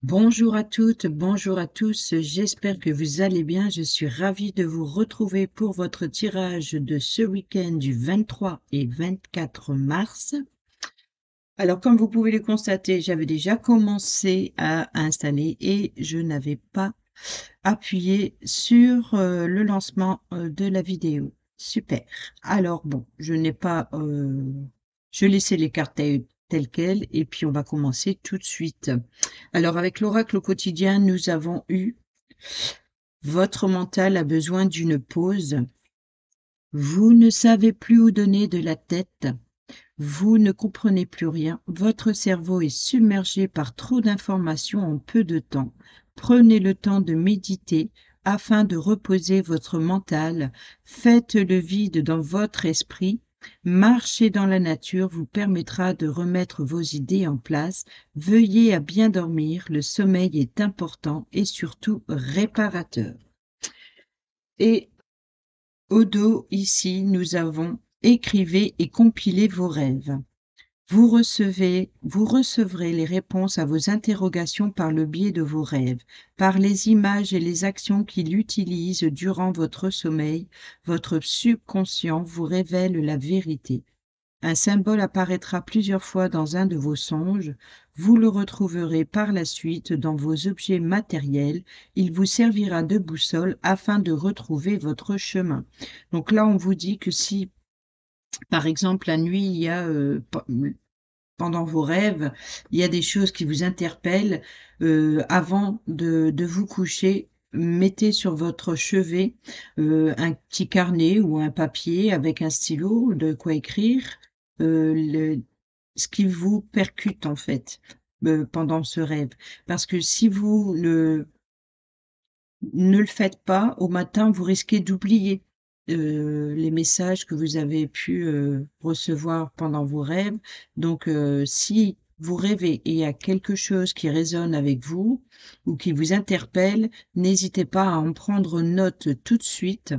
Bonjour à toutes, bonjour à tous, j'espère que vous allez bien. Je suis ravie de vous retrouver pour votre tirage de ce week-end du 23 et 24 mars. Alors, comme vous pouvez le constater, j'avais déjà commencé à installer et je n'avais pas appuyé sur le lancement de la vidéo. Super. Alors, bon, je n'ai pas... je laissais les cartes telles quelles et puis on va commencer tout de suite. Alors, avec l'oracle au quotidien, nous avons eu votre mental a besoin d'une pause. Vous ne savez plus où donner de la tête. Vous ne comprenez plus rien. Votre cerveau est submergé par trop d'informations en peu de temps. Prenez le temps de méditer afin de reposer votre mental. Faites le vide dans votre esprit. Marcher dans la nature vous permettra de remettre vos idées en place. Veuillez à bien dormir. Le sommeil est important et surtout réparateur. Et au dos, ici, nous avons écrivez et compilez vos rêves. Vous recevrez les réponses à vos interrogations par le biais de vos rêves, par les images et les actions qu'il utilise durant votre sommeil. Votre subconscient vous révèle la vérité. Un symbole apparaîtra plusieurs fois dans un de vos songes. Vous le retrouverez par la suite dans vos objets matériels. Il vous servira de boussole afin de retrouver votre chemin. Donc là, on vous dit que si, par exemple, la nuit, il y a pendant vos rêves, il y a des choses qui vous interpellent, avant de vous coucher, mettez sur votre chevet un petit carnet ou un papier avec un stylo, de quoi écrire, ce qui vous percute en fait pendant ce rêve. Parce que si vous ne le faites pas, au matin, vous risquez d'oublier les messages que vous avez pu recevoir pendant vos rêves. Donc, si vous rêvez et il y a quelque chose qui résonne avec vous ou qui vous interpelle, n'hésitez pas à en prendre note tout de suite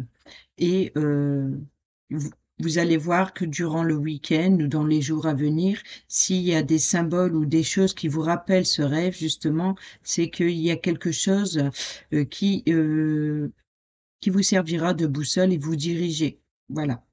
et vous, vous allez voir que durant le week-end ou dans les jours à venir, s'il y a des symboles ou des choses qui vous rappellent ce rêve, justement, c'est qu'il y a quelque chose euh, qui, euh, qui vous servira de boussole et vous diriger. Voilà.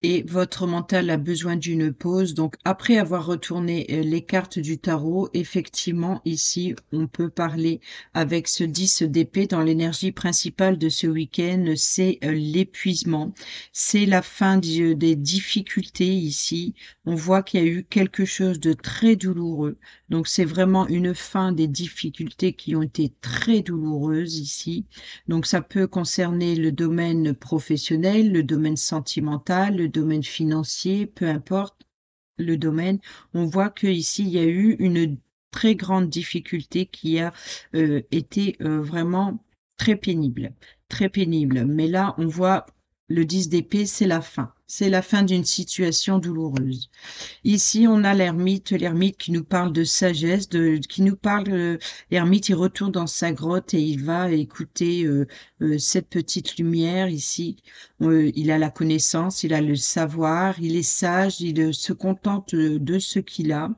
Et votre mental a besoin d'une pause. Donc, après avoir retourné les cartes du tarot, effectivement, ici, on peut parler avec ce 10 d'épée dans l'énergie principale de ce week-end, c'est l'épuisement. C'est la fin des difficultés ici. On voit qu'il y a eu quelque chose de très douloureux. Donc, c'est vraiment une fin des difficultés qui ont été très douloureuses ici. Donc, ça peut concerner le domaine professionnel, le domaine sentimental, le domaine financier, peu importe le domaine. On voit qu'ici, il y a eu une très grande difficulté qui a été vraiment très pénible, très pénible. Mais là, on voit le 10 d'épée, c'est la fin. C'est la fin d'une situation douloureuse. Ici, on a l'ermite qui nous parle de sagesse, qui nous parle, l'ermite, il retourne dans sa grotte et il va écouter cette petite lumière ici. Il a la connaissance, il a le savoir, il est sage, il se contente de ce qu'il a.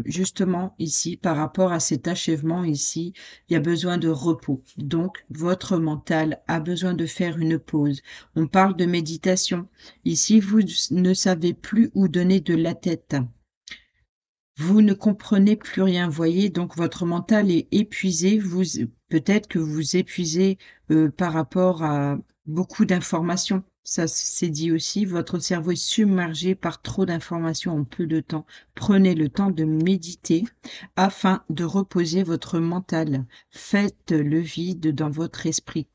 Justement, ici, par rapport à cet achèvement ici, il y a besoin de repos. Donc, votre mental a besoin de faire une pause. On parle de méditation. Ici, vous ne savez plus où donner de la tête. Vous ne comprenez plus rien, voyez, donc votre mental est épuisé. Peut-être que vous épuisez par rapport à beaucoup d'informations. Ça, c'est dit aussi. Votre cerveau est submergé par trop d'informations en peu de temps. Prenez le temps de méditer afin de reposer votre mental. Faites le vide dans votre esprit.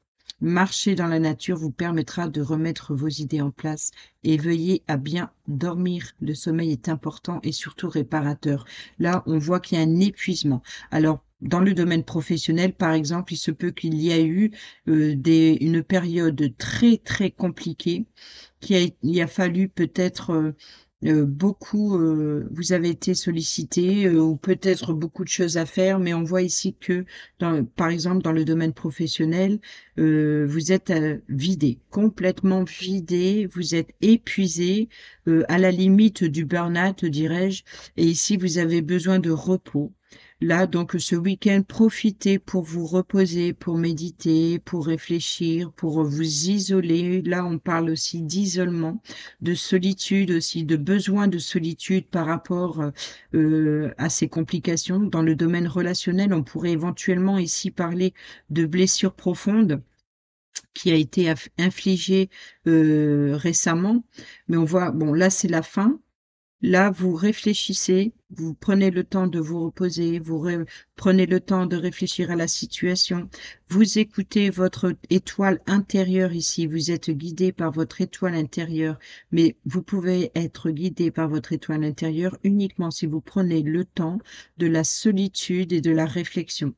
Marcher dans la nature vous permettra de remettre vos idées en place et veillez à bien dormir. Le sommeil est important et surtout réparateur. Là, on voit qu'il y a un épuisement. Alors, dans le domaine professionnel, par exemple, il se peut qu'il y a eu une période très, très compliquée, il a fallu peut-être vous avez été sollicité ou peut-être beaucoup de choses à faire, mais on voit ici que, par exemple, dans le domaine professionnel, vous êtes vidé, complètement vidé, vous êtes épuisé, à la limite du burn-out, dirais-je, et ici, vous avez besoin de repos. Là, donc, ce week-end, profitez pour vous reposer, pour méditer, pour réfléchir, pour vous isoler. Là, on parle aussi d'isolement, de solitude aussi, de besoin de solitude par rapport à ces complications. Dans le domaine relationnel, on pourrait éventuellement ici parler de blessures profondes qui a été infligée récemment. Mais on voit, bon, là, c'est la fin. Là, vous réfléchissez, vous prenez le temps de vous reposer, prenez le temps de réfléchir à la situation, vous écoutez votre étoile intérieure ici, vous êtes guidé par votre étoile intérieure, mais vous pouvez être guidé par votre étoile intérieure uniquement si vous prenez le temps de la solitude et de la réflexion.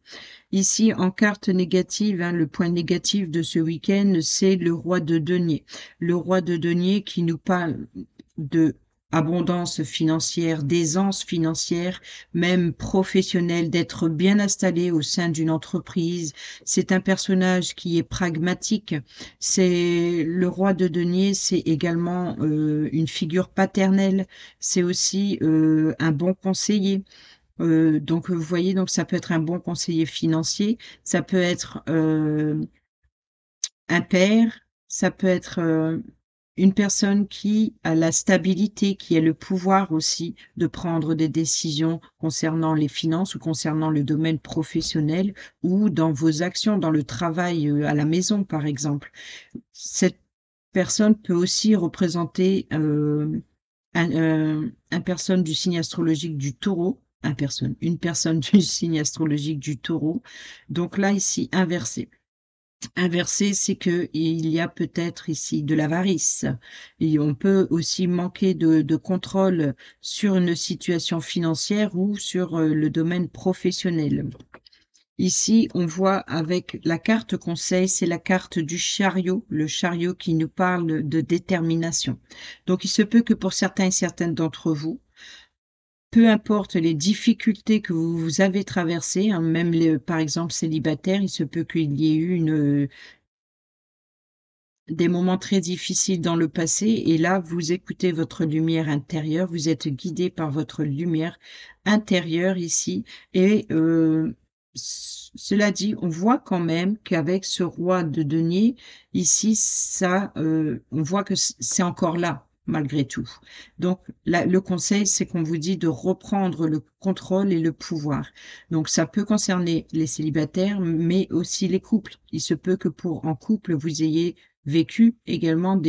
Ici, en carte négative, le point négatif de ce week-end, c'est le roi de denier. Le roi de denier qui nous parle de abondance financière, d'aisance financière, même professionnelle, d'être bien installé au sein d'une entreprise. C'est un personnage qui est pragmatique. C'est le roi de denier, c'est également une figure paternelle. C'est aussi un bon conseiller. Donc, vous voyez, donc ça peut être un bon conseiller financier, ça peut être un père, ça peut être une personne qui a la stabilité, qui a le pouvoir aussi de prendre des décisions concernant les finances ou concernant le domaine professionnel ou dans vos actions, dans le travail à la maison, par exemple. Cette personne peut aussi représenter un personne du signe astrologique du taureau, une personne du signe astrologique du taureau. Donc là, ici, inversé. Inversé, c'est que il y a peut-être ici de l'avarice. Et on peut aussi manquer de contrôle sur une situation financière ou sur le domaine professionnel. Ici, on voit avec la carte conseil, c'est la carte du chariot, le chariot qui nous parle de détermination. Donc, il se peut que pour certains et certaines d'entre vous, peu importe les difficultés que vous avez traversées, même par exemple célibataire, il se peut qu'il y ait eu des moments très difficiles dans le passé et là, vous écoutez votre lumière intérieure, vous êtes guidé par votre lumière intérieure ici et cela dit, on voit quand même qu'avec ce roi de denier, ici, on voit que c'est encore là, malgré tout. Donc, le conseil, c'est qu'on vous dit de reprendre le contrôle et le pouvoir. Donc, ça peut concerner les célibataires, mais aussi les couples. Il se peut que en couple, vous ayez vécu également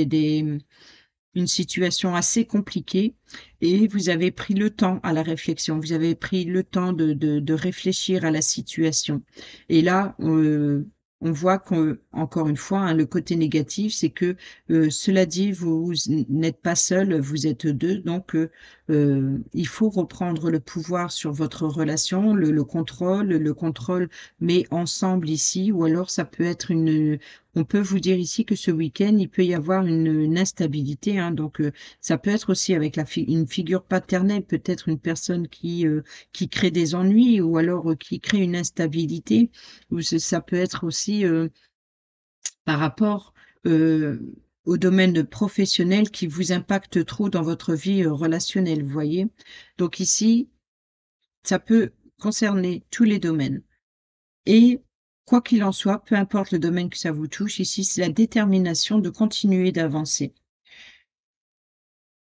une situation assez compliquée et vous avez pris le temps à la réflexion, vous avez pris le temps de réfléchir à la situation. Et là, on voit qu'encore une fois, le côté négatif, c'est que cela dit, vous n'êtes pas seul, vous êtes deux, donc il faut reprendre le pouvoir sur votre relation, le contrôle, mais ensemble ici, ou alors ça peut être on peut vous dire ici que ce week-end, il peut y avoir une instabilité, donc ça peut être aussi avec une figure paternelle, peut-être une personne qui crée des ennuis ou alors qui crée une instabilité, ou ça peut être aussi par rapport euh, au domaine professionnel qui vous impacte trop dans votre vie relationnelle, vous voyez. Donc ici, ça peut concerner tous les domaines. Et quoi qu'il en soit, peu importe le domaine que ça vous touche, ici, c'est la détermination de continuer d'avancer.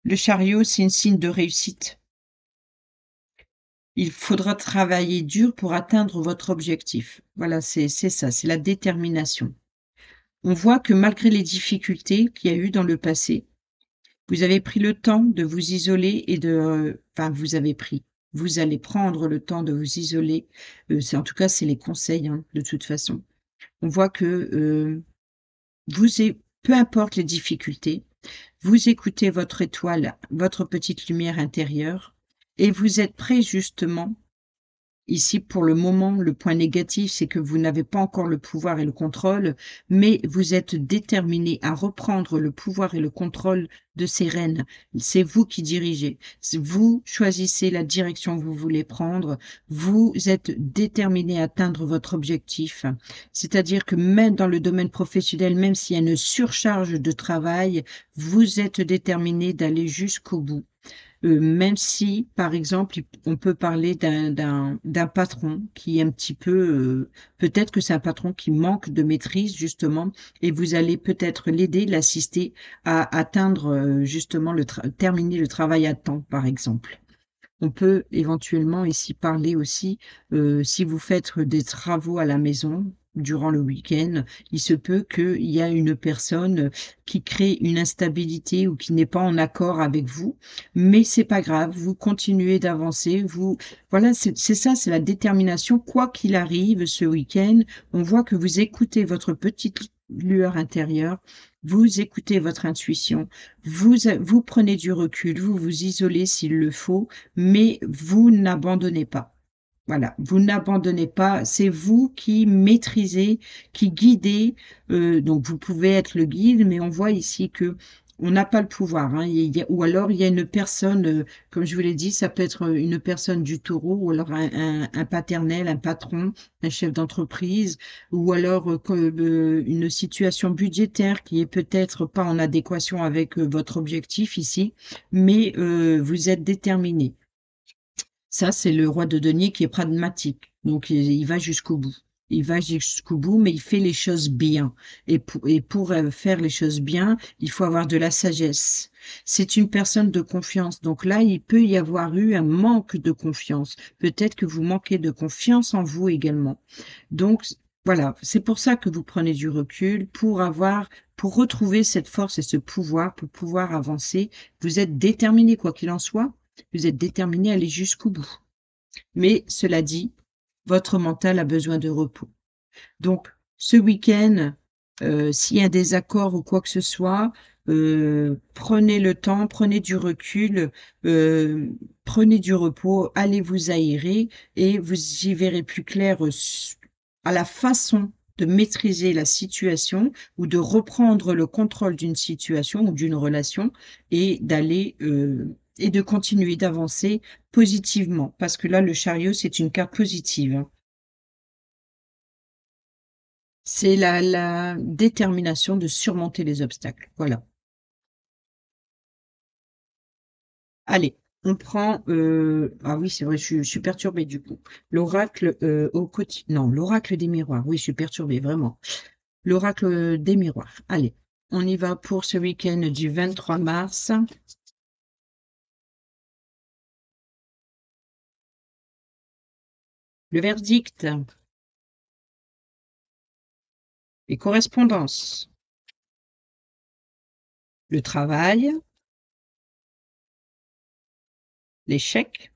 Le chariot, c'est un signe de réussite. Il faudra travailler dur pour atteindre votre objectif. Voilà, c'est ça, c'est la détermination. On voit que malgré les difficultés qu'il y a eu dans le passé, vous avez pris le temps de vous isoler enfin, vous allez prendre le temps de vous isoler. En tout cas, c'est les conseils, de toute façon. On voit que peu importe les difficultés, vous écoutez votre étoile, votre petite lumière intérieure, et vous êtes prêt justement Ici, pour le moment, le point négatif, c'est que vous n'avez pas encore le pouvoir et le contrôle, mais vous êtes déterminé à reprendre le pouvoir et le contrôle de ces rênes. C'est vous qui dirigez. Vous choisissez la direction que vous voulez prendre. Vous êtes déterminé à atteindre votre objectif. C'est-à-dire que même dans le domaine professionnel, même s'il y a une surcharge de travail, vous êtes déterminé d'aller jusqu'au bout. Même si, par exemple, on peut parler d'un patron qui est un petit peu, peut-être que c'est un patron qui manque de maîtrise justement, et vous allez peut-être l'aider, l'assister à atteindre justement terminer le travail à temps, par exemple. On peut éventuellement ici parler aussi, si vous faites des travaux à la maison durant le week-end, il se peut qu'il y a une personne qui crée une instabilité ou qui n'est pas en accord avec vous, mais c'est pas grave, vous continuez d'avancer, voilà, c'est ça, c'est la détermination. Quoi qu'il arrive ce week-end, on voit que vous écoutez votre petite lueur intérieure, vous écoutez votre intuition, vous prenez du recul, vous vous isolez s'il le faut, mais vous n'abandonnez pas. Voilà, vous n'abandonnez pas, c'est vous qui maîtrisez, qui guidez, donc vous pouvez être le guide, mais on voit ici que on n'a pas le pouvoir, hein. Ou alors il y a une personne, comme je vous l'ai dit, ça peut être une personne du taureau, ou alors un paternel, un patron, un chef d'entreprise, ou alors une situation budgétaire qui est peut-être pas en adéquation avec votre objectif ici, mais vous êtes déterminé. Ça, c'est le roi de denier qui est pragmatique. Donc, il va jusqu'au bout. Il va jusqu'au bout, mais il fait les choses bien. Et pour faire les choses bien, il faut avoir de la sagesse. C'est une personne de confiance. Donc là, il peut y avoir eu un manque de confiance. Peut-être que vous manquez de confiance en vous également. Donc, voilà. C'est pour ça que vous prenez du recul pour retrouver cette force et ce pouvoir, pour pouvoir avancer. Vous êtes déterminé, quoi qu'il en soit. Vous êtes déterminé à aller jusqu'au bout. Mais cela dit, votre mental a besoin de repos. Donc, ce week-end, s'il y a un désaccord ou quoi que ce soit, prenez le temps, prenez du recul, prenez du repos, allez vous aérer et vous y verrez plus clair à la façon de maîtriser la situation ou de reprendre le contrôle d'une situation ou d'une relation et et de continuer d'avancer positivement. Parce que là, le chariot, c'est une carte positive, hein. C'est la détermination de surmonter les obstacles. Voilà. Allez, on prend. Ah oui, c'est vrai, je suis perturbée du coup. L'oracle au quotidien. Non, l'oracle des miroirs. Oui, je suis perturbée, vraiment. L'oracle des miroirs. Allez, on y va pour ce week-end du 23 mars. Le verdict, les correspondances, le travail, l'échec,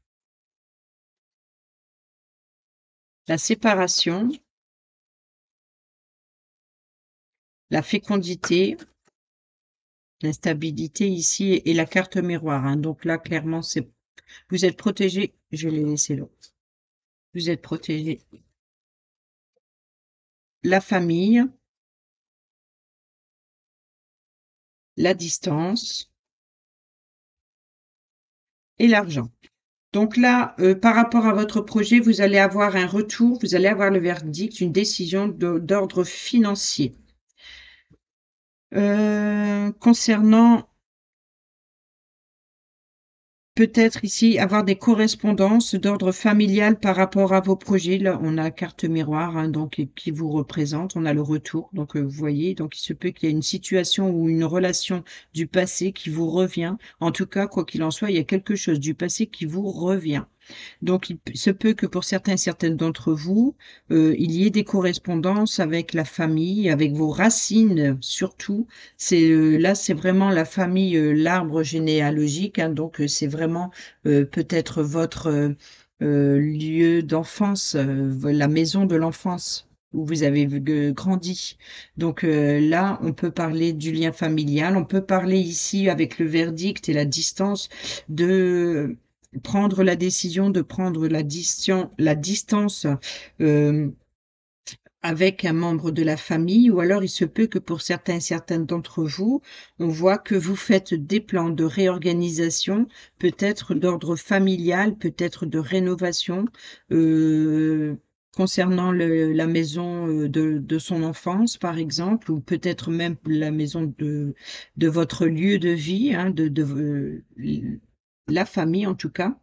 la séparation, la fécondité, l'instabilité ici et la carte miroir, hein. Donc là, clairement, vous êtes protégé. Je vais les laisser là. Vous êtes protégé. La famille, la distance et l'argent. Donc là, par rapport à votre projet, vous allez avoir un retour, vous allez avoir le verdict, une décision d'ordre financier. Concernant peut-être ici avoir des correspondances d'ordre familial par rapport à vos projets. Là, on a carte miroir, hein, donc qui vous représente. On a le retour. Donc, vous voyez, donc il se peut qu'il y ait une situation ou une relation du passé qui vous revient. En tout cas, quoi qu'il en soit, il y a quelque chose du passé qui vous revient. Donc, il se peut que pour certaines d'entre vous, il y ait des correspondances avec la famille, avec vos racines surtout. Là, c'est vraiment la famille, l'arbre généalogique, hein, donc c'est vraiment peut-être votre lieu d'enfance, la maison de l'enfance où vous avez grandi. Donc là, on peut parler du lien familial, on peut parler ici avec le verdict et la distance de prendre la décision de prendre la distance avec un membre de la famille, ou alors il se peut que pour certains et certaines d'entre vous, on voit que vous faites des plans de réorganisation, peut-être d'ordre familial, peut-être de rénovation, euh, concernant la maison de son enfance, par exemple, ou peut-être même la maison de votre lieu de vie, hein, la famille en tout cas.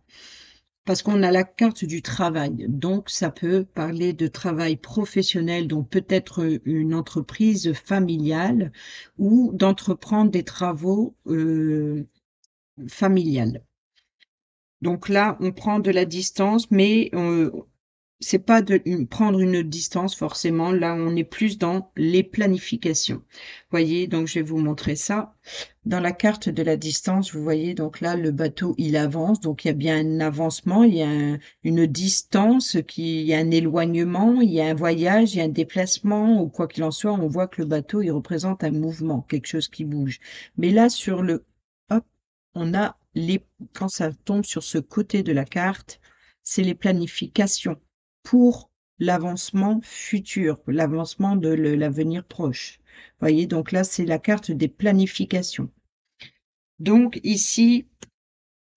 Parce qu'on a la carte du travail, donc ça peut parler de travail professionnel, donc peut-être une entreprise familiale ou d'entreprendre des travaux familiales. Donc là, on prend de la distance, mais c'est pas prendre une distance forcément. Là, on est plus dans les planifications. Voyez, donc je vais vous montrer ça. Dans la carte de la distance, vous voyez, donc là, le bateau, il avance. Donc, il y a bien un avancement, il y a une distance, il y a un éloignement, il y a un voyage, il y a un déplacement, ou quoi qu'il en soit, on voit que le bateau, il représente un mouvement, quelque chose qui bouge. Mais là, hop, on a quand ça tombe sur ce côté de la carte, c'est les planifications pour l'avancement futur, l'avancement de l'avenir proche. Voyez, donc là, c'est la carte des planifications. Donc ici,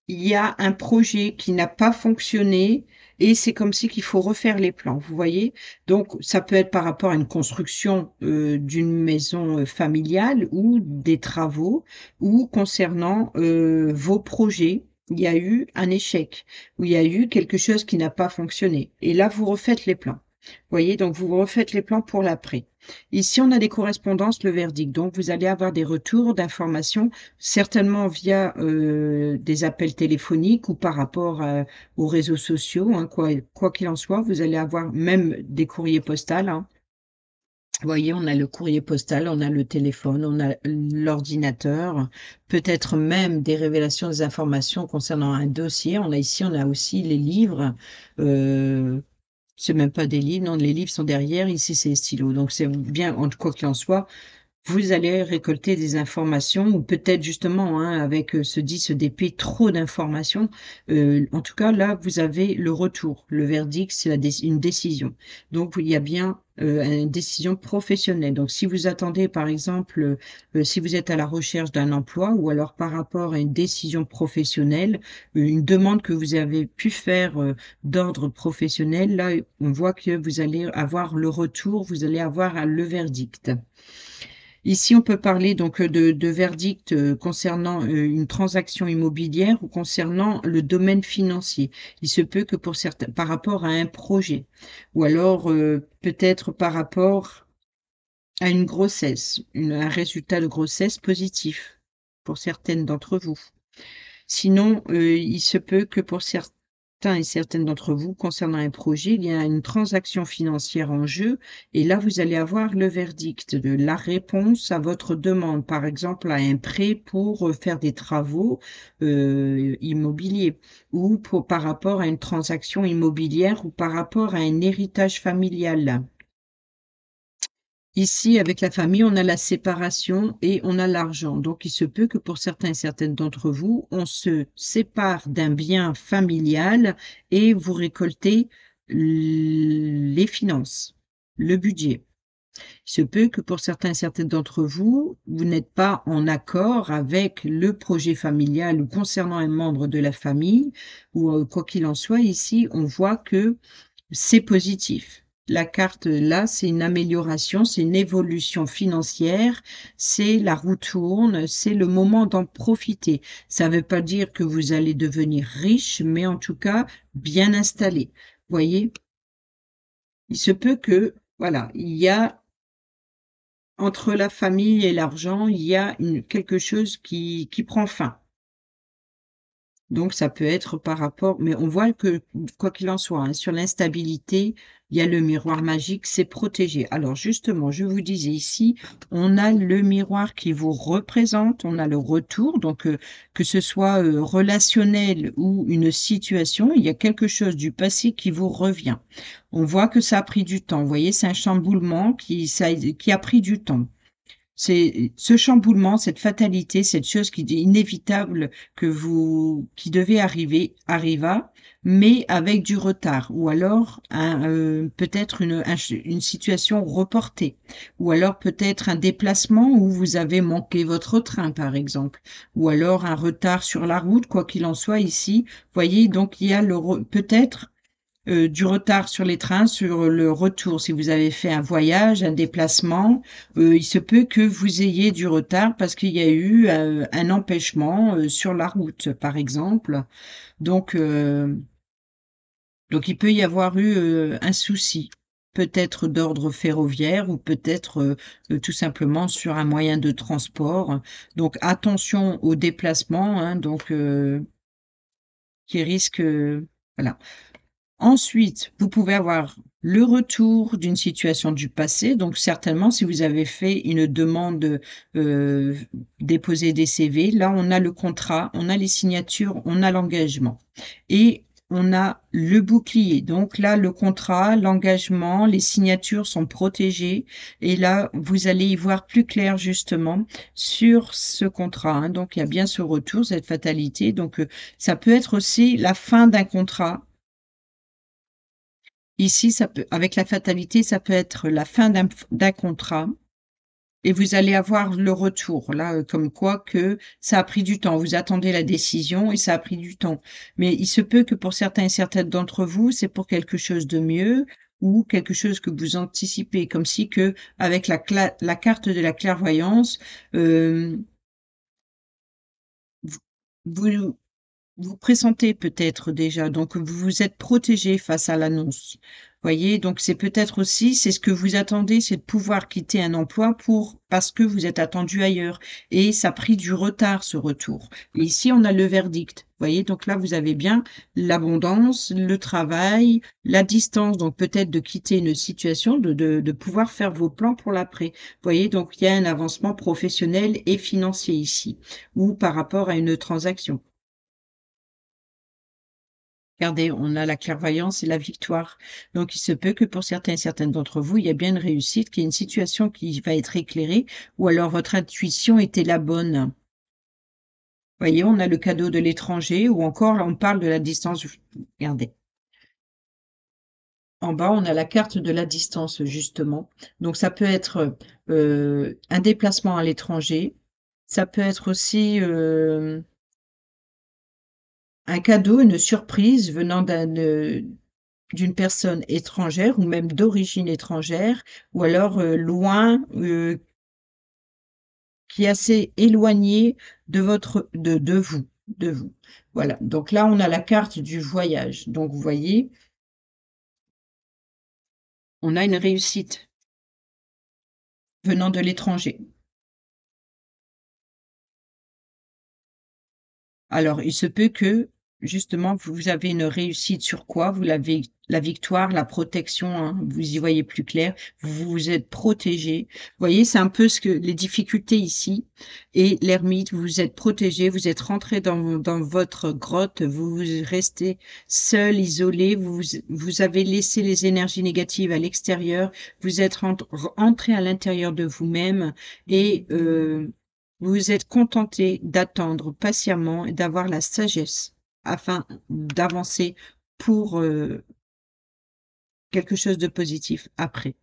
il y a un projet qui n'a pas fonctionné et c'est comme si qu'il faut refaire les plans, vous voyez? Donc ça peut être par rapport à une construction d'une maison familiale ou des travaux ou concernant vos projets. Il y a eu un échec, ou il y a eu quelque chose qui n'a pas fonctionné. Et là, vous refaites les plans. Vous voyez, donc vous refaites les plans pour l'après. Ici, on a des correspondances, le verdict. Donc, vous allez avoir des retours d'informations, certainement via des appels téléphoniques ou par rapport aux réseaux sociaux. Hein, quoi qu'il en soit, vous allez avoir même des courriers postaux. Hein. Vous voyez, on a le courrier postal, on a le téléphone, on a l'ordinateur, peut-être même des révélations, des informations concernant un dossier. On a aussi les livres. Euh, c'est même pas des livres, non, les livres sont derrière. Ici, c'est les stylos. Donc, c'est bien, quoi qu'il en soit, vous allez récolter des informations ou peut-être justement hein, avec ce 10 d'épée trop d'informations. En tout cas, là, vous avez le retour. Le verdict, c'est une décision. Donc, il y a bien une décision professionnelle. Donc, si vous attendez, par exemple, si vous êtes à la recherche d'un emploi ou alors par rapport à une décision professionnelle, une demande que vous avez pu faire d'ordre professionnel, là, on voit que vous allez avoir le retour, vous allez avoir le verdict. Ici, on peut parler donc de verdict concernant une transaction immobilière ou concernant le domaine financier. Il se peut que pour certains, par rapport à un projet, ou alors peut-être par rapport à une grossesse, un résultat de grossesse positif pour certaines d'entre vous. Sinon, il se peut que pour certains et certaines d'entre vous, concernant un projet, il y a une transaction financière en jeu et là, vous allez avoir le verdict de la réponse à votre demande, par exemple à un prêt pour faire des travaux immobiliers ou par rapport à une transaction immobilière ou par rapport à un héritage familial. Ici, avec la famille, on a la séparation et on a l'argent. Donc, il se peut que pour certains et certaines d'entre vous, on se sépare d'un bien familial et vous récoltez les finances, le budget. Il se peut que pour certains et certaines d'entre vous, vous n'êtes pas en accord avec le projet familial ou concernant un membre de la famille, ou quoi qu'il en soit, ici, on voit que c'est positif. La carte là, c'est une amélioration, c'est une évolution financière, c'est la roue tourne, c'est le moment d'en profiter. Ça ne veut pas dire que vous allez devenir riche, mais en tout cas bien installé. Voyez, il se peut que, voilà, il y a entre la famille et l'argent, il y a quelque chose qui prend fin. Donc, ça peut être par rapport, mais on voit que, quoi qu'il en soit, hein, sur l'instabilité, il y a le miroir magique, c'est protégé. Alors, justement, je vous disais ici, on a le miroir qui vous représente, on a le retour, donc que ce soit relationnel ou une situation, il y a quelque chose du passé qui vous revient. On voit que ça a pris du temps. Vous voyez, c'est un chamboulement qui a pris du temps. C'est ce chamboulement, cette fatalité, cette chose qui est inévitable qui devait arriver, arriva, mais avec du retard ou alors peut-être une situation reportée ou alors peut-être un déplacement où vous avez manqué votre train, par exemple, ou alors un retard sur la route, quoi qu'il en soit ici. Voyez, donc il y a peut-être du retard sur les trains, sur le retour. Si vous avez fait un voyage, un déplacement, il se peut que vous ayez du retard parce qu'il y a eu un empêchement sur la route, par exemple. Donc, euh, donc il peut y avoir eu un souci, peut-être d'ordre ferroviaire ou peut-être tout simplement sur un moyen de transport. Donc attention aux déplacements, hein, qui risquent, voilà. Ensuite, vous pouvez avoir le retour d'une situation du passé. Donc, certainement, si vous avez fait une demande, heu, déposer des CV, là, on a le contrat, on a les signatures, on a l'engagement et on a le bouclier. Donc là, le contrat, l'engagement, les signatures sont protégées et là, vous allez y voir plus clair justement sur ce contrat, hein. Donc il y a bien ce retour, cette fatalité. Donc, ça peut être aussi la fin d'un contrat. Ici, ça peut avec la fatalité, ça peut être la fin d'un contrat et vous allez avoir le retour là, comme quoi que ça a pris du temps. Vous attendez la décision et ça a pris du temps. Mais il se peut que pour certains et certaines d'entre vous, c'est pour quelque chose de mieux ou quelque chose que vous anticipez, comme si que avec la carte de la clairvoyance, hem, vous vous vous pressentez peut-être déjà, donc vous vous êtes protégé face à l'annonce. Voyez? Donc c'est peut-être aussi c'est ce que vous attendez, c'est de pouvoir quitter un emploi parce que vous êtes attendu ailleurs et ça a pris du retard ce retour. Et ici, on a le verdict. Voyez? Donc là, vous avez bien l'abondance, le travail, la distance, donc peut-être de quitter une situation, de pouvoir faire vos plans pour l'après. Voyez? Donc il y a un avancement professionnel et financier ici ou par rapport à une transaction. Regardez, on a la clairvoyance et la victoire. Donc, il se peut que pour certains et certaines d'entre vous, il y a bien une réussite, qu'il y ait une situation qui va être éclairée, ou alors votre intuition était la bonne. Voyez, on a le cadeau de l'étranger, ou encore, là, on parle de la distance. Regardez. En bas, on a la carte de la distance, justement. Donc, ça peut être un déplacement à l'étranger. Ça peut être aussi un cadeau, une surprise venant d'une personne étrangère ou même d'origine étrangère ou alors, loin, qui est assez éloigné de vous. Voilà, donc là, on a la carte du voyage. Donc vous voyez, on a une réussite venant de l'étranger. Alors, il se peut que, justement, vous avez une réussite sur quoi? Vous l'avez la victoire, la protection, hein, vous y voyez plus clair, vous vous êtes protégé. Vous voyez, c'est un peu ce que les difficultés ici et l'ermite, vous vous êtes protégé, vous êtes rentré dans votre grotte, vous restez seul, isolé, vous avez laissé les énergies négatives à l'extérieur, vous êtes entré à l'intérieur de vous-même et vous vous êtes contenté d'attendre patiemment et d'avoir la sagesse afin d'avancer pour, quelque chose de positif après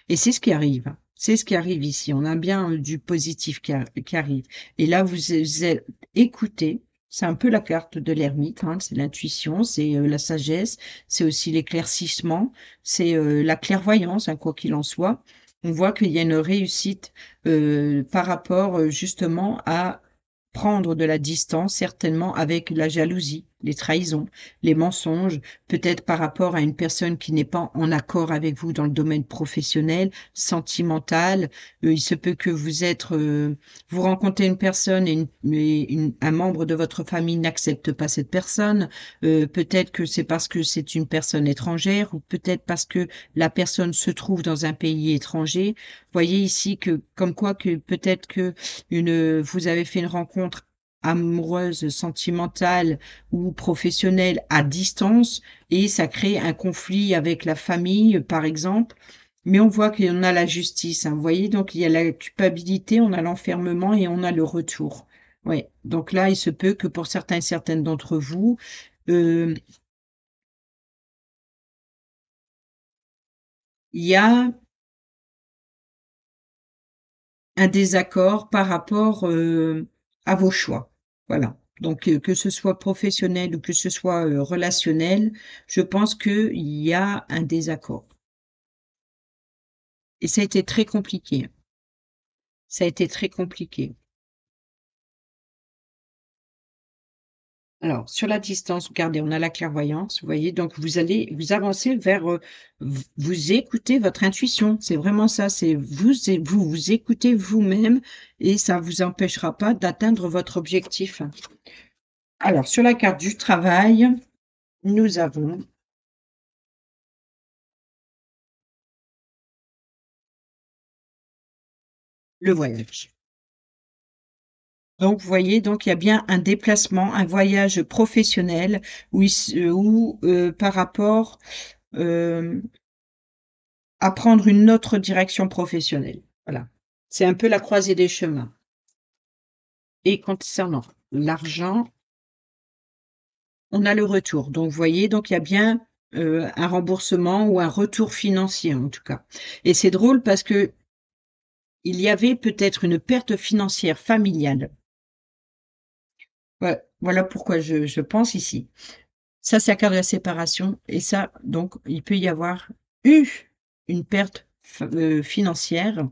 et c'est ce qui arrive, hein. C'est ce qui arrive ici. On a bien, du positif qui arrive et là, vous êtes écouté. C'est un peu la carte de l'ermite, hein, c'est l'intuition, c'est, la sagesse, c'est aussi l'éclaircissement, c'est, la clairvoyance, hein, quoi qu'il en soit. On voit qu'il y a une réussite, par rapport, justement à prendre de la distance, certainement avec la jalousie, les trahisons, les mensonges, peut-être par rapport à une personne qui n'est pas en accord avec vous dans le domaine professionnel, sentimental. Il se peut que vous rencontrez une personne et un membre de votre famille n'accepte pas cette personne. Peut-être que c'est parce que c'est une personne étrangère ou peut-être parce que la personne se trouve dans un pays étranger. Voyez ici que, comme quoi que peut-être que vous avez fait une rencontre amoureuse, sentimentale ou professionnelle à distance et ça crée un conflit avec la famille, par exemple. Mais on voit qu'on a la justice, hein, vous voyez? Donc il y a la culpabilité, on a l'enfermement et on a le retour. Ouais, donc là, il se peut que pour certains et certaines d'entre vous, heu, il y a un désaccord par rapport, à vos choix. Voilà. Donc que ce soit professionnel ou que ce soit, relationnel, je pense qu'il y a un désaccord et ça a été très compliqué, hein. Ça a été très compliqué. Alors, sur la distance, regardez, on a la clairvoyance, vous voyez? Donc vous avancez vers, vous écoutez votre intuition. C'est vraiment ça, c'est vous écoutez vous-même et ça vous empêchera pas d'atteindre votre objectif. Alors, sur la carte du travail, nous avons le voyage. Donc vous voyez, donc il y a bien un déplacement, un voyage professionnel par rapport, hem, à prendre une autre direction professionnelle. Voilà. C'est un peu la croisée des chemins et concernant l'argent, on a le retour. Donc vous voyez, donc il y a bien, un remboursement ou un retour financier en tout cas et c'est drôle parce que il y avait peut-être une perte financière familiale. Ouais, voilà pourquoi je pense ici. Ça, c'est la carte de la séparation et ça, donc il peut y avoir eu une perte financière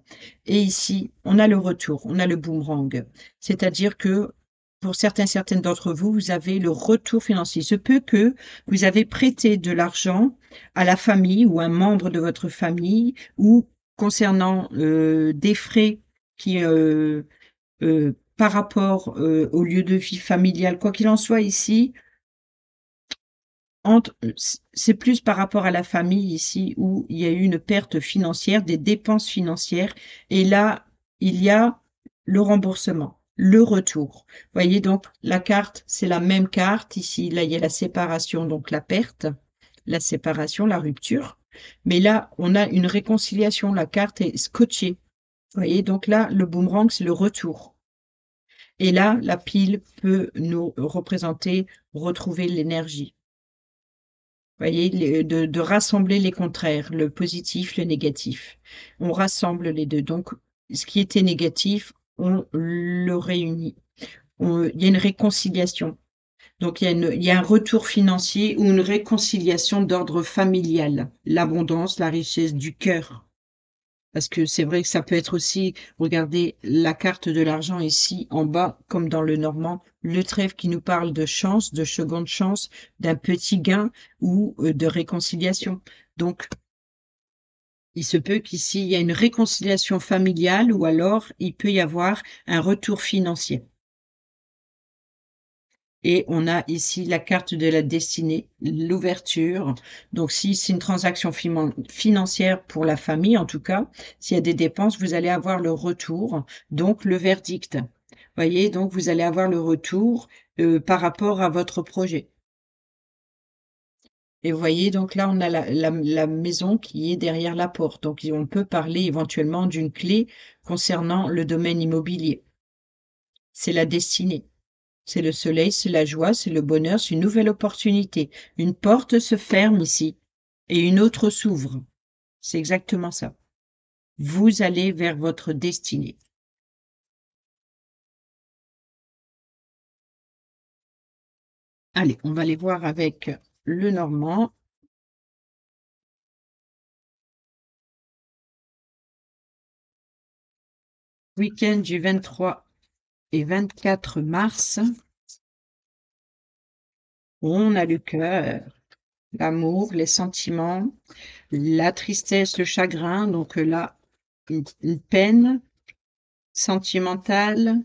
et ici, on a le retour, on a le boomerang. C'est-à-dire que pour certaines d'entre vous, vous avez le retour financier. Il se peut que vous avez prêté de l'argent à la famille ou un membre de votre famille ou concernant, des frais qui, par rapport, au lieu de vie familial. Quoi qu'il en soit ici, c'est plus par rapport à la famille ici où il y a eu une perte financière, des dépenses financières et là, il y a le remboursement, le retour. Voyez donc la carte, c'est la même carte ici, là il y a la séparation, donc la perte, la séparation, la rupture, mais là on a une réconciliation, la carte est scotchée. Voyez donc là, le boomerang, c'est le retour et là, la pile peut nous représenter retrouver l'énergie. Voyez, de rassembler les contraires, le positif, le négatif. On rassemble les 2. Donc ce qui était négatif, on le réunit. Il y a une réconciliation. Donc il y a un retour financier ou une réconciliation d'ordre familial, l'abondance, la richesse du cœur. Parce que c'est vrai que ça peut être aussi, regardez la carte de l'argent ici en bas, comme dans le normand, le trèfle qui nous parle de chance, de seconde chance, d'un petit gain ou de réconciliation. Donc, il se peut qu'ici, il y a une réconciliation familiale ou alors il peut y avoir un retour financier. Et on a ici la carte de la destinée, l'ouverture. Donc si c'est une transaction financière pour la famille, en tout cas, s'il y a des dépenses, vous allez avoir le retour, donc le verdict. Voyez, donc vous allez avoir le retour, par rapport à votre projet. Et vous voyez, donc là, on a la maison qui est derrière la porte. Donc on peut parler éventuellement d'une clé concernant le domaine immobilier. C'est la destinée. C'est le soleil, c'est la joie, c'est le bonheur, c'est une nouvelle opportunité. Une porte se ferme ici et une autre s'ouvre. C'est exactement ça. Vous allez vers votre destinée. Allez, on va aller voir avec le normand. Week-end du 23 et 24 mars. On a le cœur, l'amour, les sentiments, la tristesse, le chagrin. Donc là, une peine sentimentale.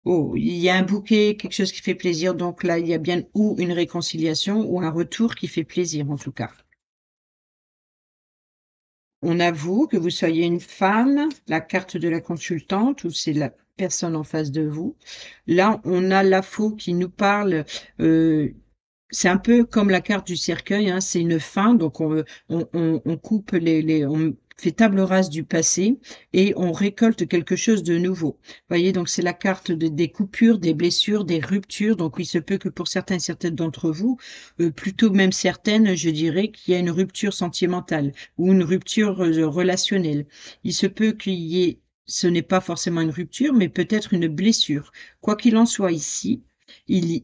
Oh, il y a un bouquet, quelque chose qui fait plaisir, donc là, il y a bien ou une réconciliation ou un retour qui fait plaisir, en tout cas. On avoue que vous soyez une femme, la carte de la consultante, ou c'est la personne en face de vous. Là, on a la faux qui nous parle, c'est un peu comme la carte du cercueil, hein, c'est une fin, donc on coupe fait table rase du passé et on récolte quelque chose de nouveau. Vous voyez, donc c'est la carte des coupures, des blessures, des ruptures. Donc il se peut que pour certains et certaines d'entre vous, plutôt même certaines, je dirais qu'il y a une rupture sentimentale ou une rupture relationnelle. Il se peut qu'il y ait, ce n'est pas forcément une rupture, mais peut-être une blessure. Quoi qu'il en soit ici,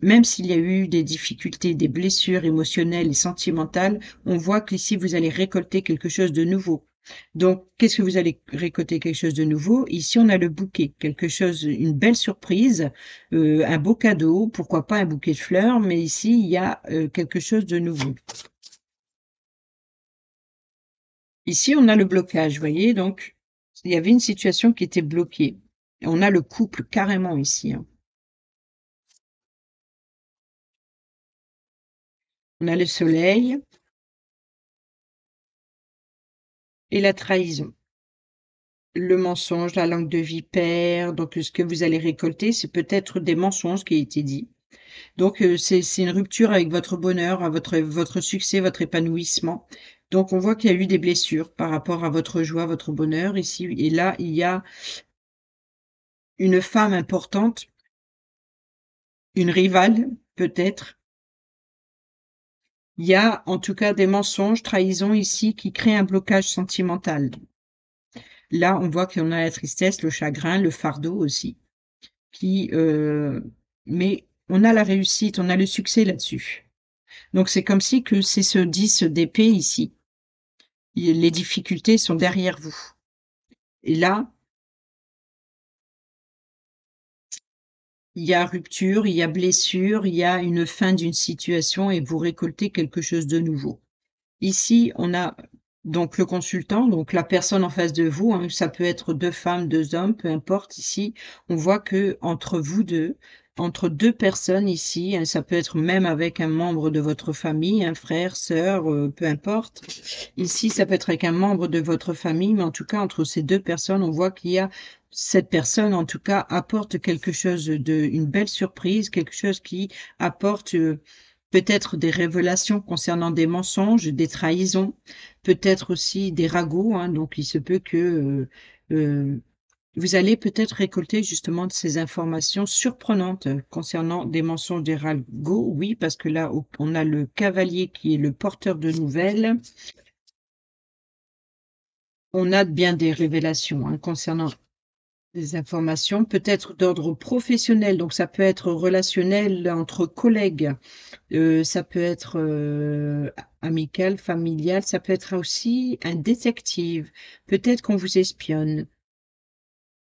même s'il y a eu des difficultés, des blessures émotionnelles et sentimentales, on voit qu'ici vous allez récolter quelque chose de nouveau. Donc, qu'est-ce que vous allez récolter? Quelque chose de nouveau. Ici, on a le bouquet, quelque chose, une belle surprise, un beau cadeau, pourquoi pas un bouquet de fleurs, mais ici, il y a quelque chose de nouveau. Ici, on a le blocage, vous voyez, donc il y avait une situation qui était bloquée. Et on a le couple carrément ici, hein. On a le soleil et la trahison. Le mensonge, la langue de vipère, donc ce que vous allez récolter, c'est peut-être des mensonges qui ont été dits. Donc c'est une rupture avec votre bonheur, à votre succès, votre épanouissement. Donc on voit qu'il y a eu des blessures par rapport à votre joie, votre bonheur ici et là, il y a une femme importante, une rivale peut-être. Il y a en tout cas des mensonges, trahisons ici qui créent un blocage sentimental. Là, on voit qu'on a la tristesse, le chagrin, le fardeau aussi. Qui, mais on a la réussite, on a le succès là-dessus. Donc c'est comme si que c'est ce 10 d'épée ici. Les difficultés sont derrière vous. Et là, il y a rupture, il y a blessure, il y a une fin d'une situation et vous récoltez quelque chose de nouveau. Ici, on a donc le consultant, donc la personne en face de vous, hein, ça peut être 2 femmes, 2 hommes, peu importe. Ici, on voit que entre vous 2, entre 2 personnes ici, hein, ça peut être même avec un membre de votre famille, un frère, sœur, peu importe. Ici, ça peut être avec un membre de votre famille, mais en tout cas, entre ces 2 personnes, on voit qu'il y a cette personne, en tout cas, apporte quelque chose une belle surprise, quelque chose qui apporte, peut-être des révélations concernant des mensonges, des trahisons, peut-être aussi des ragots, hein, donc il se peut que, vous allez peut-être récolter justement de ces informations surprenantes, concernant des mensonges, des ragots. Oui, parce que là, on a le cavalier qui est le porteur de nouvelles. On a bien des révélations, hein, concernant des informations, peut-être d'ordre professionnel, donc ça peut être relationnel entre collègues. Ça peut être, amical, familial, ça peut être aussi un détective. Peut-être qu'on vous espionne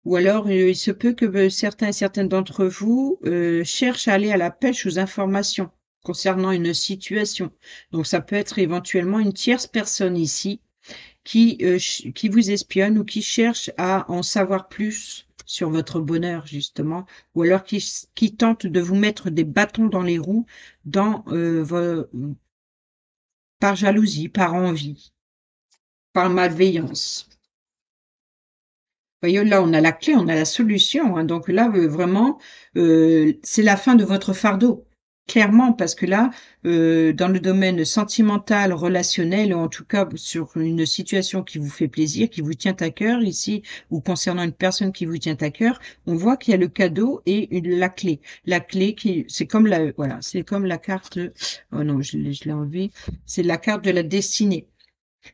ou alors, il se peut que, certains et certaines d'entre vous, cherchent à aller à la pêche aux informations concernant une situation. Donc ça peut être éventuellement une tierce personne ici qui vous espionne ou qui cherche à en savoir plus sur votre bonheur justement, ou alors qui tente de vous mettre des bâtons dans les roues dans, vo par jalousie, par envie, par malveillance. Vous voyez, là, on a la clé, on a la solution, hein, donc là, vraiment, c'est la fin de votre fardeau. Clairement, parce que là, dans le domaine sentimental, relationnel ou en tout cas sur une situation qui vous fait plaisir, qui vous tient à cœur ici ou concernant une personne qui vous tient à cœur, on voit qu'il y a le cadeau et la clé. La clé qui c'est comme la voilà, c'est comme la carte, oh non, je l'ai enlevée, c'est la carte de la destinée.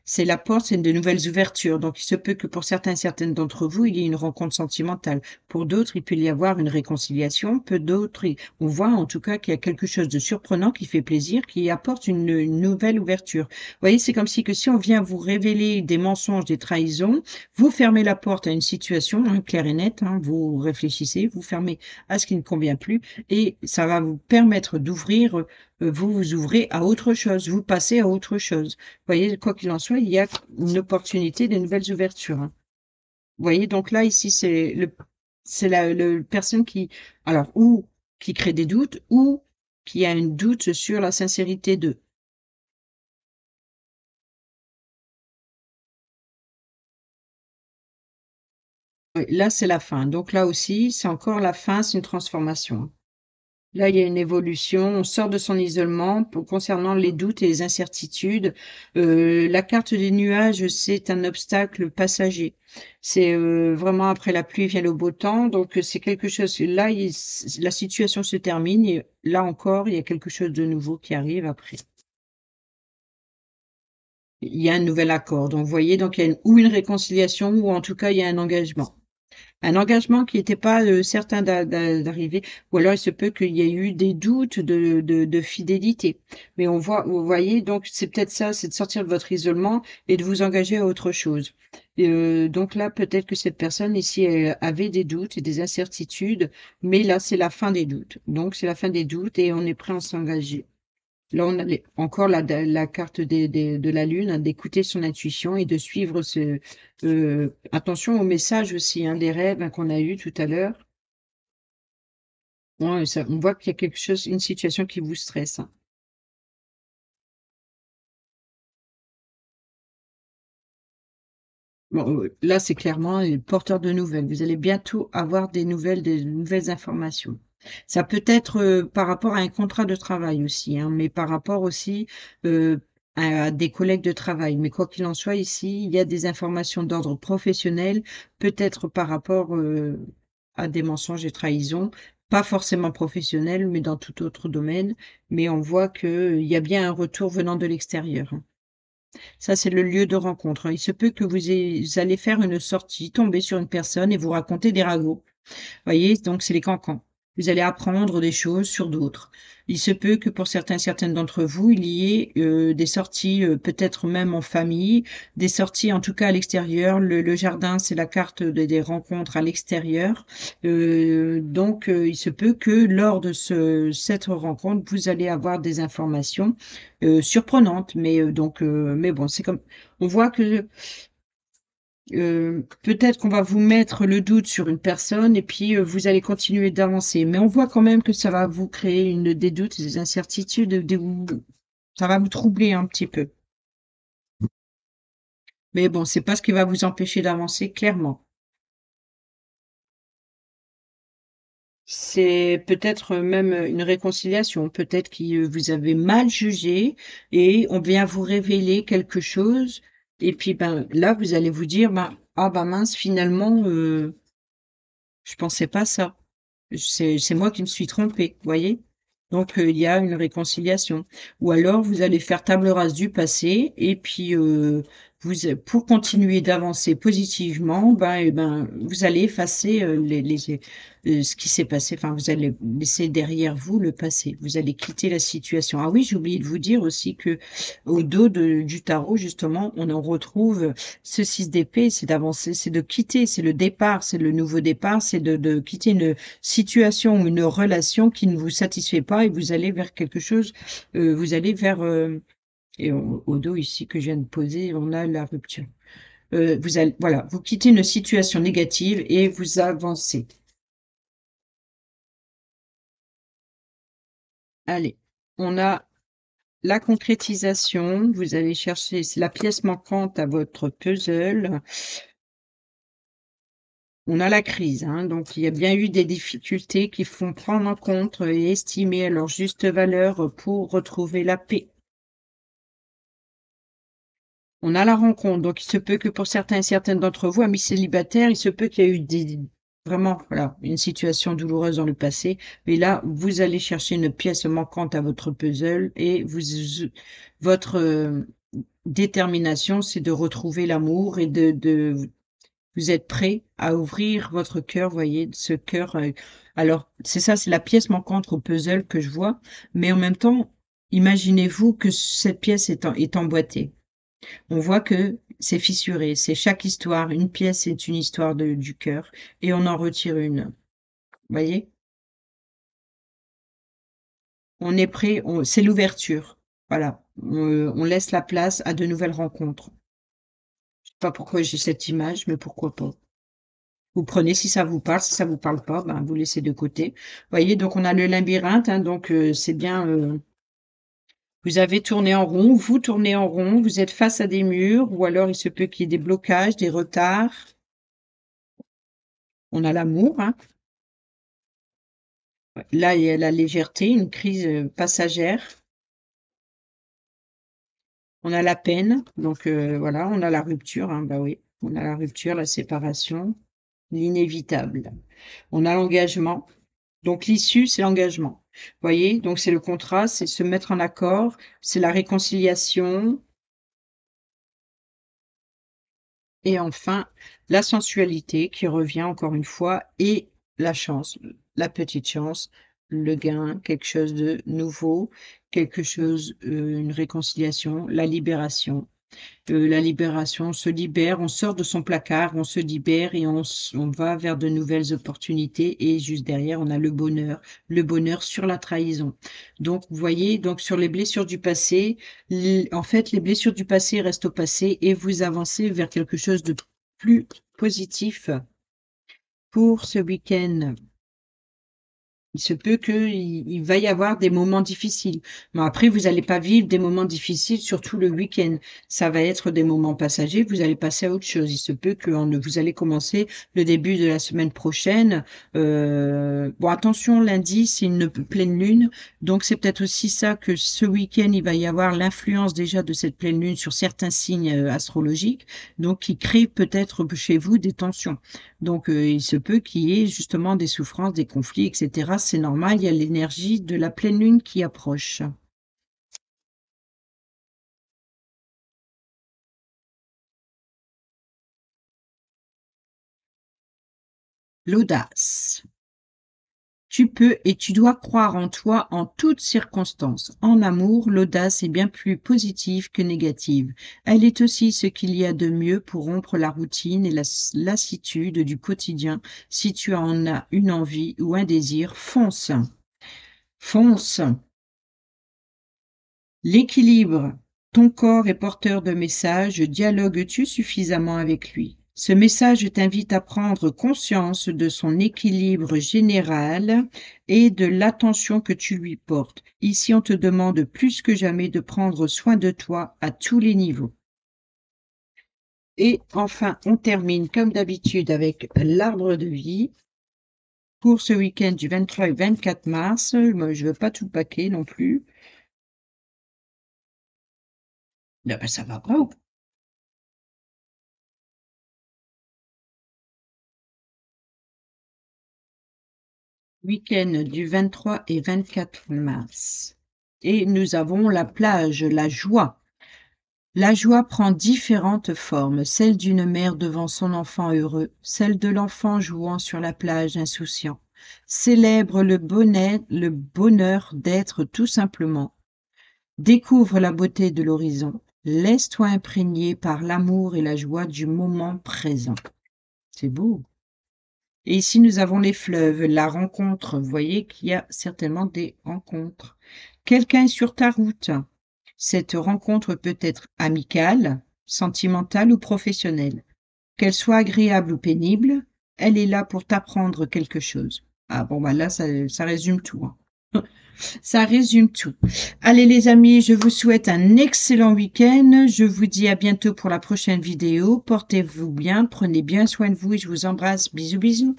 C'est la porte, c'est de nouvelles ouvertures. Donc, il se peut que pour certains et certaines d'entre vous, il y ait une rencontre sentimentale. Pour d'autres, il peut y avoir une réconciliation. Peu d'autres, on voit en tout cas qu'il y a quelque chose de surprenant qui fait plaisir, qui apporte une nouvelle ouverture. Vous voyez, c'est comme si que si on vient vous révéler des mensonges, des trahisons, vous fermez la porte à une situation, hein, claire et nette, hein, vous réfléchissez, vous fermez à ce qui ne convient plus et ça va vous permettre d'ouvrir, vous vous ouvrez à autre chose, vous passez à autre chose. Vous voyez, quoi qu'il en soit, il y a une opportunité de nouvelles ouvertures, hein. Vous voyez, donc là, ici, c'est la personne qui, alors, ou qui crée des doutes, ou qui a un doute sur la sincérité d'eux. Oui, là, c'est la fin. Donc là aussi, c'est encore la fin, c'est une transformation, hein. Là, il y a une évolution, on sort de son isolement concernant les doutes et les incertitudes. La carte des nuages, c'est un obstacle passager. C'est vraiment après la pluie vient le beau temps, donc c'est quelque chose. Là, la situation se termine et là encore, il y a quelque chose de nouveau qui arrive après. Il y a un nouvel accord. Donc, vous voyez, donc il y a ou une réconciliation ou en tout cas, il y a un engagement. Un engagement qui n'était pas certain d'arriver, ou alors il se peut qu'il y ait eu des doutes de fidélité. Mais on voit, vous voyez, donc c'est peut-être ça, c'est de sortir de votre isolement et de vous engager à autre chose. Donc là, peut-être que cette personne ici avait des doutes et des incertitudes, mais là, c'est la fin des doutes. Donc c'est la fin des doutes et on est prêt à s'engager. Là, on a encore la carte de la Lune, hein, d'écouter son intuition et de suivre attention aux messages aussi, hein, des rêves hein, qu'on a eu tout à l'heure. Ouais, on voit qu'il y a quelque chose, une situation qui vous stresse, hein. Bon, là, c'est clairement porteur de nouvelles. Vous allez bientôt avoir des nouvelles informations. Ça peut être par rapport à un contrat de travail aussi, hein, mais par rapport aussi à des collègues de travail. Mais quoi qu'il en soit, ici, il y a des informations d'ordre professionnel, peut-être par rapport à des mensonges et trahisons, pas forcément professionnels, mais dans tout autre domaine. Mais on voit qu'il y a bien un retour venant de l'extérieur, hein. Ça, c'est le lieu de rencontre, hein. Il se peut que vous allez faire une sortie, tomber sur une personne et vous raconter des ragots. Voyez? Donc c'est les cancans. Vous allez apprendre des choses sur d'autres. Il se peut que pour certaines d'entre vous, il y ait, des sorties, peut-être même en famille, des sorties en tout cas à l'extérieur. Le jardin, c'est la carte des rencontres à l'extérieur. Donc il se peut que lors de cette rencontre, vous allez avoir des informations, surprenantes. Mais bon, c'est comme on voit que peut-être qu'on va vous mettre le doute sur une personne et puis vous allez continuer d'avancer. Mais on voit quand même que ça va vous créer des doutes, des incertitudes, ça va vous troubler un petit peu. Mais bon, c'est pas ce qui va vous empêcher d'avancer, clairement. C'est peut-être même une réconciliation, peut-être que vous avez mal jugé et on vient vous révéler quelque chose. Et puis ben là, vous allez vous dire, ben, ah ben mince, finalement, je pensais pas ça. C'est moi qui me suis trompée, vous voyez? Donc il y a une réconciliation. Ou alors vous allez faire table rase du passé et puis pour continuer d'avancer positivement, vous allez effacer ce qui s'est passé. Enfin, vous allez laisser derrière vous le passé. Vous allez quitter la situation. Ah oui, j'ai oublié de vous dire aussi que au dos du tarot, justement, on en retrouve ce 6 d'épée, c'est d'avancer, c'est de quitter, c'est le départ, c'est le nouveau départ, c'est de quitter une situation ou une relation qui ne vous satisfait pas et vous allez vers quelque chose, vous allez vers, au dos ici que je viens de poser, on a la rupture. Vous allez, voilà, vous quittez une situation négative et vous avancez. Allez, on a la concrétisation, vous allez chercher, c'est la pièce manquante à votre puzzle. On a la crise, hein, donc il y a bien eu des difficultés qui font prendre en compte et estimer à leur juste valeur pour retrouver la paix. On a la rencontre, donc il se peut que pour certains et certaines d'entre vous, amis célibataires, il se peut qu'il y ait eu vraiment, voilà, une situation douloureuse dans le passé. Mais là, vous allez chercher une pièce manquante à votre puzzle et votre détermination, c'est de retrouver l'amour et vous êtes prêt à ouvrir votre cœur, voyez, ce cœur. Alors, c'est ça, c'est la pièce manquante au puzzle que je vois. Mais en même temps, imaginez-vous que cette pièce est emboîtée. On voit que c'est fissuré, c'est chaque histoire, une pièce est une histoire du cœur et on en retire une. Vous voyez? On est prêt, c'est l'ouverture. Voilà. On laisse la place à de nouvelles rencontres. Je sais pas pourquoi j'ai cette image, mais pourquoi pas. Vous prenez si ça vous parle, si ça vous parle pas, ben vous laissez de côté. Vous voyez, donc on a le labyrinthe, hein, donc c'est bien. Vous avez tourné en rond, vous tournez en rond, vous êtes face à des murs, ou alors il se peut qu'il y ait des blocages, des retards. On a l'amour, hein. Là, il y a la légèreté, une crise passagère. On a la peine, donc voilà, on a la rupture, hein, bah oui, on a la rupture, la séparation, l'inévitable. On a l'engagement, donc l'issue, c'est l'engagement. Vous voyez, donc c'est le contrat, c'est se mettre en accord, c'est la réconciliation, et enfin la sensualité qui revient encore une fois, et la chance, la petite chance, le gain, quelque chose de nouveau, quelque chose, une réconciliation, la libération, on se libère, on sort de son placard, on se libère et on va vers de nouvelles opportunités, et juste derrière, on a le bonheur sur la trahison. Donc, vous voyez, donc sur les blessures du passé, en fait, les blessures du passé restent au passé et vous avancez vers quelque chose de plus positif pour ce week-end. Il se peut qu'il va y avoir des moments difficiles. Mais après, vous n'allez pas vivre des moments difficiles sur tout le week-end. Ça va être des moments passagers, vous allez passer à autre chose. Il se peut que vous allez commencer le début de la semaine prochaine. Bon, attention, lundi, c'est une pleine lune. Donc, c'est peut-être aussi ça que ce week-end, il va y avoir l'influence déjà de cette pleine lune sur certains signes astrologiques. Donc, qui crée peut-être chez vous des tensions. Donc, il se peut qu'il y ait justement des souffrances, des conflits, etc. C'est normal, il y a l'énergie de la pleine lune qui approche. L'audace. Tu peux et tu dois croire en toi en toutes circonstances. En amour, l'audace est bien plus positive que négative. Elle est aussi ce qu'il y a de mieux pour rompre la routine et la lassitude du quotidien. Si tu en as une envie ou un désir, fonce. Fonce. L'équilibre. Ton corps est porteur de messages, dialogues-tu suffisamment avec lui? Ce message t'invite à prendre conscience de son équilibre général et de l'attention que tu lui portes. Ici, on te demande plus que jamais de prendre soin de toi à tous les niveaux. Et enfin, on termine comme d'habitude avec l'arbre de vie. Pour ce week-end du 23 et 24 mars, moi, je ne veux pas tout paquer non plus. Ah ben, ça va pas. Week-end du 23 et 24 mars. Et nous avons la plage, la joie. La joie prend différentes formes, celle d'une mère devant son enfant heureux, celle de l'enfant jouant sur la plage insouciant. Célèbre le bonheur d'être tout simplement. Découvre la beauté de l'horizon. Laisse-toi imprégner par l'amour et la joie du moment présent. C'est beau. Et ici, nous avons les fleuves, la rencontre. Vous voyez qu'il y a certainement des rencontres. Quelqu'un est sur ta route. Cette rencontre peut être amicale, sentimentale ou professionnelle. Qu'elle soit agréable ou pénible, elle est là pour t'apprendre quelque chose. Ah bon, bah là, ça résume tout, hein. Ça résume tout. Allez les amis, je vous souhaite un excellent week-end. Je vous dis à bientôt pour la prochaine vidéo. Portez-vous bien, prenez bien soin de vous et je vous embrasse. Bisous, bisous.